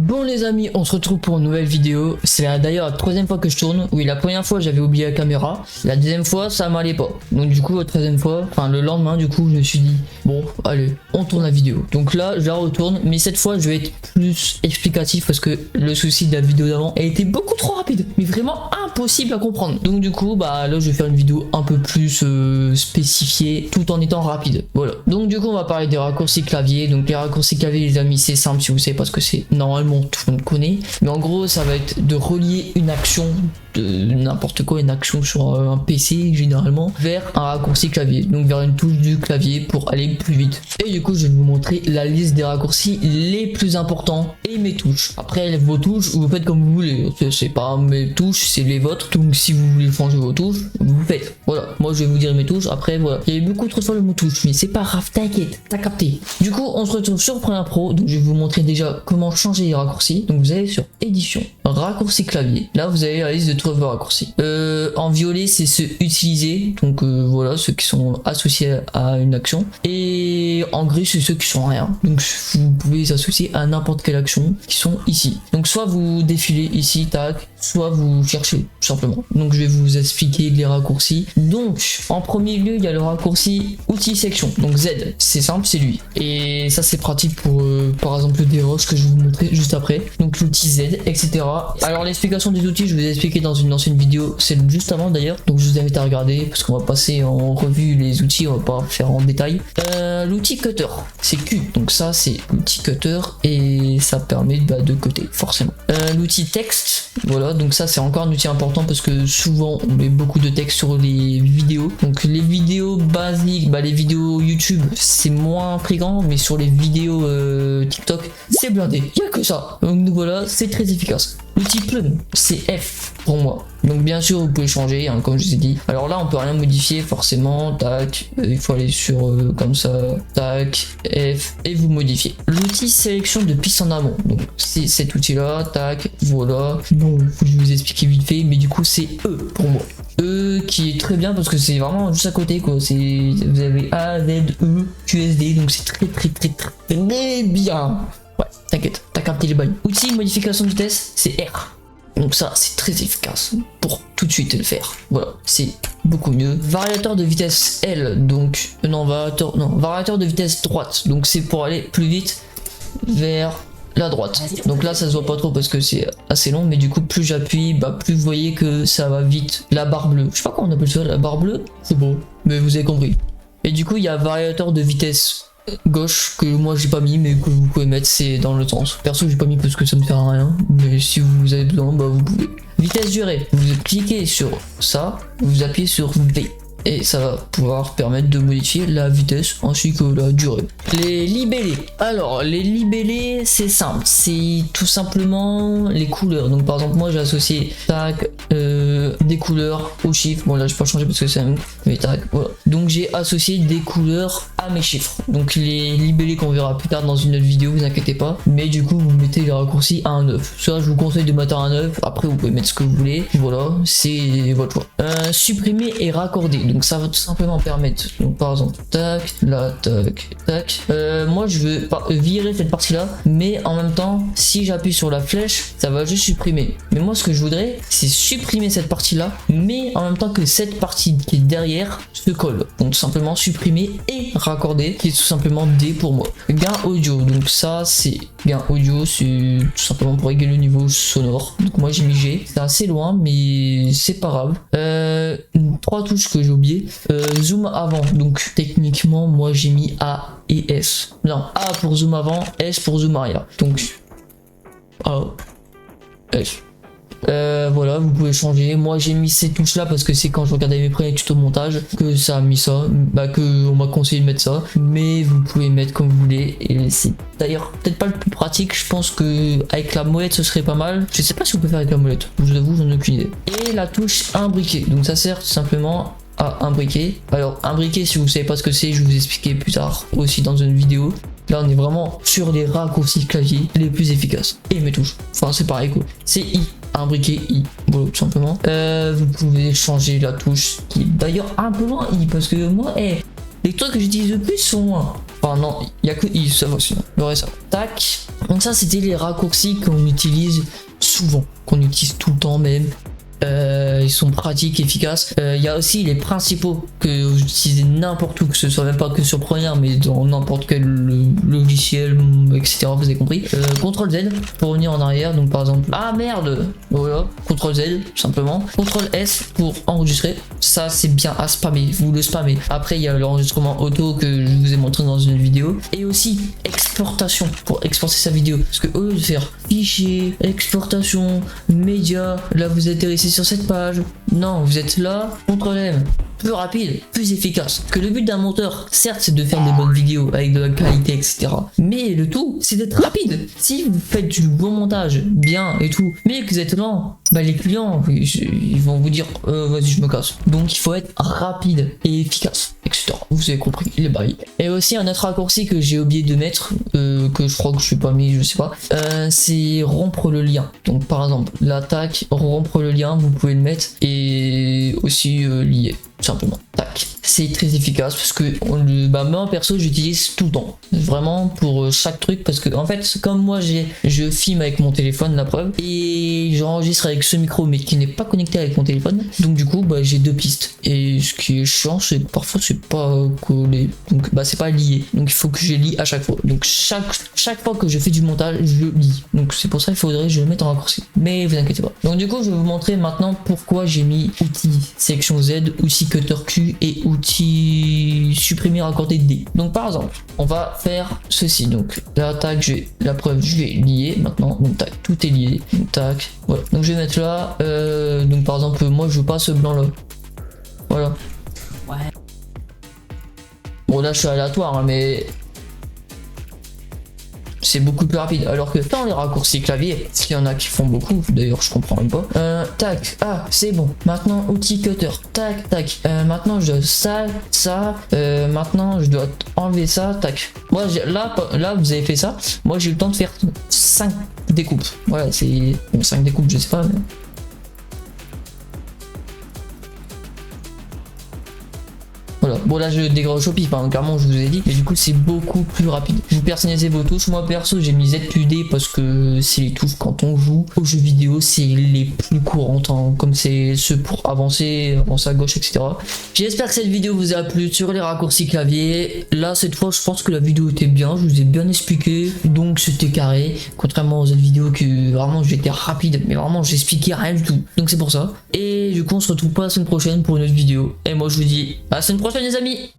Bon les amis, on se retrouve pour une nouvelle vidéo. C'est d'ailleurs la troisième fois que je tourne. Oui, la première fois j'avais oublié la caméra. La deuxième fois ça m'allait pas. Donc du coup la troisième fois, enfin le lendemain du coup je me suis dit bon allez on tourne la vidéo. Donc là je la retourne, mais cette fois je vais être plus explicatif parce que le souci de la vidéo d'avant a été beaucoup trop rapide. Mais vraiment impossible à comprendre. Donc du coup bah là je vais faire une vidéo un peu plus spécifiée tout en étant rapide. Voilà. Donc du coup on va parler des raccourcis clavier. Donc les raccourcis clavier les amis c'est simple si vous savez pas ce que c'est. Normalement tout le monde connaît, mais en gros ça va être de relier une action de n'importe quoi, une action sur un PC généralement vers un raccourci clavier, donc vers une touche du clavier pour aller plus vite. Et du coup je vais vous montrer la liste des raccourcis les plus importants et mes touches. Après vos touches vous faites comme vous voulez, c'est pas mes touches, c'est les vôtres, donc si vous voulez changer vos touches vous faites. Voilà, moi je vais vous dire mes touches. Après voilà, il y a eu beaucoup trop fois le mot touche, mais c'est pas grave, t'inquiète, t'as capté. Du coup on se retrouve sur Premiere Pro, donc je vais vous montrer déjà comment changer les raccourcis. Donc vous allez sur édition, raccourci clavier, là vous avez la liste de tous vos raccourcis. En violet c'est ceux utilisés, donc voilà ceux qui sont associés à une action, et en gris c'est ceux qui sont rien, donc vous pouvez les associer à n'importe quelle action qui sont ici. Donc soit vous défilez ici, tac, soit vous cherchez tout simplement. Donc je vais vous expliquer les raccourcis. Donc en premier lieu il y a le raccourci outil section, donc Z, c'est simple, c'est lui, et ça c'est pratique pour par exemple des roches que je vais vous montrer juste après. Donc l'outil Z, etc. Alors l'explication des outils je vous ai expliqué dans une ancienne vidéo, c'est juste avant d'ailleurs, donc je vous invite à regarder parce qu'on va passer en revue les outils, on va pas faire en détail. L'outil cutter c'est Q, donc ça c'est l'outil cutter et ça permet de cutter forcément. L'outil texte, voilà, donc ça c'est encore un outil important parce que souvent on met beaucoup de texte sur les vidéos. Donc les vidéos basiques, les vidéos YouTube c'est moins fréquent, mais sur les vidéos TikTok c'est blindé, il y a que ça. Donc voilà, c'est très efficace. L'outil plug c'est F pour moi. Donc bien sûr vous pouvez changer hein, comme je vous ai dit. Alors là on peut rien modifier forcément, tac, il faut aller sur comme ça, tac, F et vous modifiez. L'outil sélection de pistes en amont, donc c'est cet outil là, tac, voilà. Bon, faut que je vous explique vite fait, mais du coup c'est E pour moi. E qui est très bien parce que c'est vraiment juste à côté quoi, c'est vous avez A, Z, E, QSD, donc c'est très bien. Ouais, t'inquiète, t'as capté les bails. Outil modification de vitesse, c'est R. Donc ça, c'est très efficace pour tout de suite le faire. Voilà, c'est beaucoup mieux. Variateur de vitesse L, donc variateur de vitesse droite. Donc c'est pour aller plus vite vers la droite. Donc là, ça se voit pas trop parce que c'est assez long, mais du coup, plus j'appuie, plus vous voyez que ça va vite. La barre bleue, je sais pas comment on appelle ça, la barre bleue, c'est beau, mais vous avez compris. Et du coup, il y a variateur de vitesse gauche que moi j'ai pas mis mais que vous pouvez mettre, c'est dans le sens. Perso j'ai pas mis parce que ça me sert à rien, mais si vous avez besoin vous pouvez. Vitesse durée, vous cliquez sur ça, vous appuyez sur V et ça va pouvoir permettre de modifier la vitesse ainsi que la durée. Les libellés, alors les libellés c'est simple, c'est tout simplement les couleurs. Donc par exemple moi j'ai associé tac des couleurs aux chiffres. Bon là je peux pas changer parce que c'est un mais tac, voilà. Donc j'ai associé des couleurs à mes chiffres. Donc les libellés qu'on verra plus tard dans une autre vidéo, vous inquiétez pas, mais du coup vous mettez les raccourcis à un 9. Ça je vous conseille de mettre à un 9, après vous pouvez mettre ce que vous voulez, voilà, c'est votre choix. Supprimer et raccorder, donc ça va tout simplement permettre, donc par exemple tac, là tac, tac, moi je veux virer cette partie là, mais en même temps si j'appuie sur la flèche ça va juste supprimer. Mais moi ce que je voudrais c'est supprimer cette partie là, mais en même temps que cette partie qui est derrière se colle. Donc tout simplement supprimer et raccorder, qui est tout simplement D pour moi. Gain audio, donc ça c'est gain audio, c'est tout simplement pour régler le niveau sonore. Donc moi j'ai mis G, c'est assez loin mais c'est pas grave. 3 touches que j'ai oublié. Zoom avant, donc techniquement moi j'ai mis A et S. Non, A pour zoom avant, S pour zoom arrière. Donc A, S. Voilà, vous pouvez changer. Moi j'ai mis ces touches là parce que c'est quand je regardais mes premiers tutos montage que ça a mis ça, que on m'a conseillé de mettre ça, mais vous pouvez mettre comme vous voulez. Et c'est d'ailleurs peut-être pas le plus pratique, je pense que avec la molette ce serait pas mal. Je sais pas si on peut faire avec la molette, je vous avoue j'en ai aucune idée. Et la touche imbriquer, donc ça sert tout simplement à imbriquer. Alors imbriquer, si vous savez pas ce que c'est, je vais vous expliquer plus tard aussi dans une vidéo. Là on est vraiment sur les raccourcis clavier les plus efficaces. Et mes touches, enfin c'est pareil quoi, c'est I, imbriquer I, voilà tout simplement. Vous pouvez changer la touche qui est d'ailleurs un peu loin I, parce que moi les trucs que j'utilise le plus sont loin. Enfin non, il y a que I, ça va aussi. Le reste, ça va. Tac. Donc ça, c'était les raccourcis qu'on utilise souvent, qu'on utilise tout le temps même. Ils sont pratiques, efficaces. Il y a aussi les principaux que vous utilisez n'importe où, que ce soit même pas que sur Premiere, mais dans n'importe quel logiciel, etc. Vous avez compris. CTRL Z pour revenir en arrière. Donc par exemple, ah merde, voilà. CTRL Z simplement. CTRL S pour enregistrer. Ça c'est bien à spammer. Vous le spammez. Après il y a l'enregistrement auto que je vous ai montré dans une vidéo. Et aussi exportation pour exporter sa vidéo. Parce que au lieu de faire fichier, exportation, média, là vous atterrissez sur cette page. Non, vous êtes là, CTRL M. Plus rapide, plus efficace. Parce que le but d'un monteur, certes, c'est de faire des bonnes vidéos avec de la qualité, etc. Mais le tout, c'est d'être rapide. Si vous faites du bon montage, bien et tout, mais que vous êtes lent, bah les clients, ils vont vous dire, vas-y, je me casse. Donc il faut être rapide et efficace, etc. Vous avez compris les bails. Et aussi un autre raccourci que j'ai oublié de mettre, que je crois que je suis pas mis, je sais pas, c'est rompre le lien. Donc par exemple, l'attaque, rompre le lien, vous pouvez le mettre et aussi lier. Simplement, tac, c'est très efficace parce que moi perso j'utilise tout le temps, vraiment pour chaque truc, parce que en fait comme moi je filme avec mon téléphone, la preuve, et j'enregistre avec ce micro mais qui n'est pas connecté avec mon téléphone, donc du coup bah, j'ai deux pistes, et ce qui est chiant c'est que parfois c'est pas collé, donc bah c'est pas lié, donc il faut que je lie à chaque fois, donc chaque fois que je fais du montage je lis, donc c'est pour ça qu'il faudrait que je le mette en raccourci, mais vous inquiétez pas. Donc du coup je vais vous montrer maintenant pourquoi j'ai mis outils section Z, aussi cutter Q et outils supprimer raccorder D. Donc par exemple on va faire ceci, donc la tac, la preuve je vais lier maintenant, donc tac, tout est lié, donc tac, voilà. Donc je vais mettre là, donc par exemple moi je veux pas ce blanc là, voilà, ouais. Bon là je suis aléatoire hein, mais c'est beaucoup plus rapide, alors que dans les raccourcis clavier, s'il y en a qui font beaucoup, d'ailleurs je comprends même pas, tac, ah c'est bon, maintenant outil cutter, tac tac, maintenant je dois ça, maintenant je dois enlever ça, tac. Moi là vous avez fait ça, moi j'ai eu le temps de faire 5 découpes, voilà, c'est bon, 5 découpes je sais pas mais... Voilà. Bon là je décroche au pif, hein, clairement je vous ai dit, mais du coup c'est beaucoup plus rapide. Vous personnalisez vos touches, moi perso j'ai mis ZQD parce que c'est les touches quand on joue aux jeux vidéo, c'est les plus courantes, hein, comme c'est ceux pour avancer à gauche, etc. J'espère que cette vidéo vous a plu sur les raccourcis clavier. Là cette fois je pense que la vidéo était bien, je vous ai bien expliqué, donc c'était carré, contrairement aux autres vidéos que vraiment j'étais rapide, mais vraiment j'expliquais rien du tout, donc c'est pour ça. Et du coup on se retrouve pas la semaine prochaine pour une autre vidéo, et moi je vous dis à la semaine prochaine les amis.